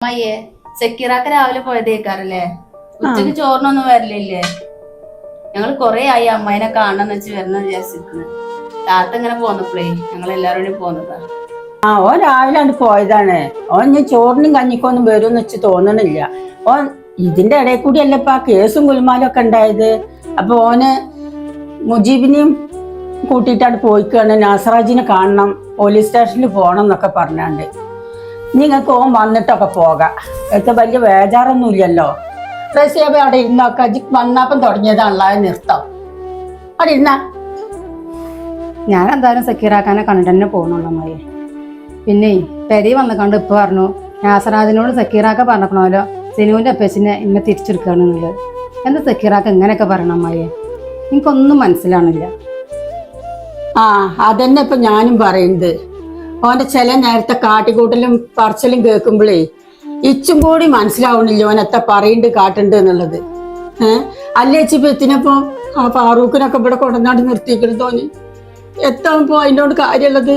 അമ്മയ്യേ സെക്കീറാക്ക രാവിലെ പോയതേക്കാറല്ലേ? ഉച്ചക്ക് ചോറിനൊന്നും വരലില്ലേ? ഞങ്ങൾ കൊറേ ആയി അമ്മായിനെ കാണാന്ന് വെച്ച് വരണം വിചാരിച്ചിരിക്കുന്നു. താത്ത ഇങ്ങനെ പോന്നപ്പോഴേ ഞങ്ങൾ എല്ലാരും കൂടി പോന്നതാ. ഓൻ രാവിലെ ആണ് പോയതാണ്. ഓൻ ഞാൻ ചോറിനും കഞ്ഞിക്കൊന്നും വരുമെന്ന് വെച്ച് തോന്നണില്ല. ഓൻ ഇതിന്റെ ഇടയിൽ കൂടി അല്ലപ്പ കേസും കുലുമാലും ഒക്കെ ഉണ്ടായത്. അപ്പൊ ഓന് മുജീബിനെയും കൂട്ടിയിട്ടാണ് പോയിക്കാണ്. നാസറാജിനെ കാണണം, പോലീസ് സ്റ്റേഷനിൽ പോകണം എന്നൊക്കെ പറഞ്ഞാണ്ട്. നിങ്ങൾക്ക് ഓൻ വന്നിട്ടൊക്കെ പോകാം. ഒക്കെ വലിയ വേജാറൊന്നും ഇല്ലല്ലോ. റസിയാബ അവിടെ ഇരുന്നൊക്കെ വന്നപ്പം തുടങ്ങിയതാണല്ലോ നിർത്തം. അവിടെ ഇരുന്ന ഞാൻ എന്തായാലും സക്കീറാക്കാനെ കണ്ടിട്ട് തന്നെ പോകുന്നുള്ളൂ അമ്മായി. പിന്നെ പെരി വന്ന് കണ്ട് ഇപ്പൊ പറഞ്ഞു നാസറാജിനോട് സക്കീറാക്ക പറഞ്ഞപ്പോഴല്ലോ സിനുവിന്റെ അപ്പച്ചിനെ ഇമ്മ തിരിച്ചെടുക്കുകയാണെന്നുള്ളത്. എന്താ സക്കീറാക്ക ഇങ്ങനെയൊക്കെ പറയണം അമ്മായി? എനിക്കൊന്നും മനസ്സിലാണില്ല. അതന്നെ ഇപ്പൊ ഞാനും പറയുന്നത്. ഓന്റെ ചില നേരത്തെ കാട്ടിക്കൂട്ടലും പറച്ചിലും കേൾക്കുമ്പോഴേ ഇച്ചും കൂടി മനസ്സിലാവണില്ല ഓൻ എത്ര പറയുന്നുണ്ട് കാട്ടുണ്ട് എന്നുള്ളത്. അല്ലേച്ചിപ്പോ എത്തിനപ്പോ ആ ഫാറൂഖിനൊക്കെ ഇവിടെ കൊണ്ടുവന്നാണ്ട് നിർത്തിക്കണം തോന്നി. എത്താകുമ്പോ അതിനോട് കാര്യമുള്ളത്.